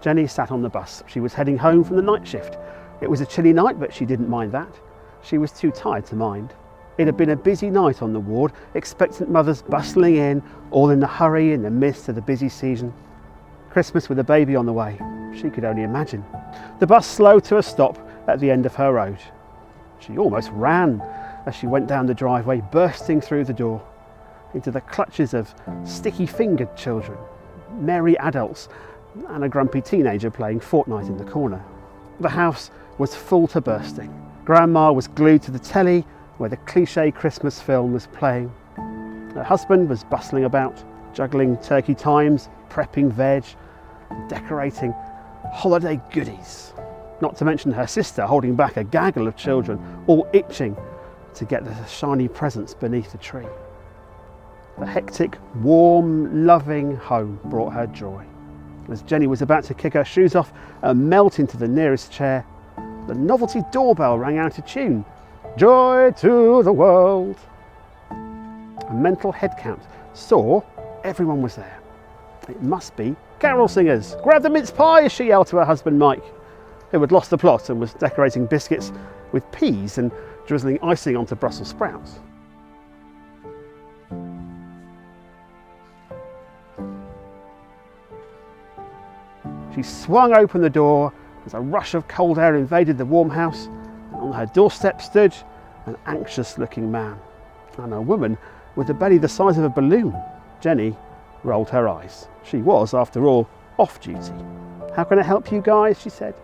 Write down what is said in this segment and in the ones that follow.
Jenny sat on the bus. She was heading home from the night shift. It was a chilly night, but she didn't mind that. She was too tired to mind. It had been a busy night on the ward, expectant mothers bustling in, all in a hurry in the midst of the busy season. Christmas with a baby on the way. She could only imagine. The bus slowed to a stop at the end of her road. She almost ran as she went down the driveway, bursting through the door into the clutches of sticky-fingered children, merry adults, and a grumpy teenager playing Fortnite in the corner. The house was full to bursting. Grandma was glued to the telly where the cliché Christmas film was playing. Her husband was bustling about, juggling turkey times, prepping veg, decorating holiday goodies. Not to mention her sister holding back a gaggle of children, all itching to get the shiny presents beneath the tree. The hectic, warm, loving home brought her joy. As Jenny was about to kick her shoes off and melt into the nearest chair, the novelty doorbell rang out a tune. Joy to the world. A mental head count saw everyone was there. It must be carol singers. Grab the mince pie, she yelled to her husband Mike, who had lost the plot and was decorating biscuits with peas and drizzling icing onto Brussels sprouts. She swung open the door as a rush of cold air invaded the warm house, and on her doorstep stood an anxious-looking man and a woman with a belly the size of a balloon. Jenny rolled her eyes. She was, after all, off duty. "How can I help you guys?" she said,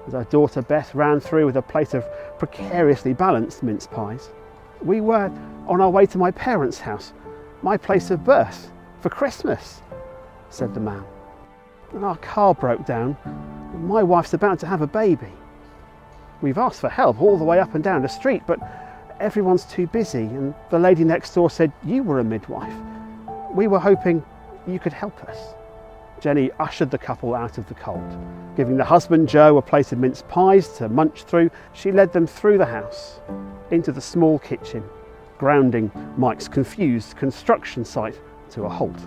as her daughter Beth ran through with a plate of precariously balanced mince pies. "We were on our way to my parents' house, my place of birth, for Christmas," said the man. "And our car broke down. My wife's about to have a baby. We've asked for help all the way up and down the street, but everyone's too busy, and the lady next door said you were a midwife. We were hoping you could help us." Jenny ushered the couple out of the cold. Giving the husband Joe a plate of mince pies to munch through, she led them through the house, into the small kitchen, grounding Mike's confused construction site to a halt.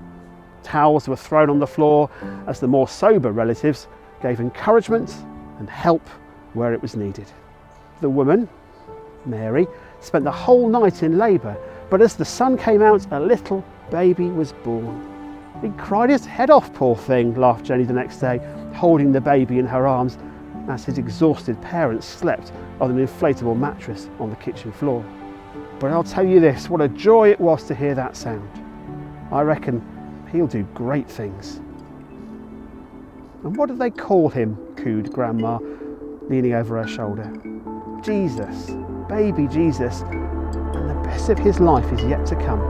Towels were thrown on the floor as the more sober relatives gave encouragement and help where it was needed. The woman, Mary, spent the whole night in labour, but as the sun came out, a little baby was born. "He cried his head off, poor thing," laughed Jenny the next day, holding the baby in her arms as his exhausted parents slept on an inflatable mattress on the kitchen floor. But I'll tell you this, what a joy it was to hear that sound. I reckon he'll do great things. "And what do they call him?" cooed Grandma, leaning over her shoulder. "Jesus, baby Jesus, and the best of his life is yet to come."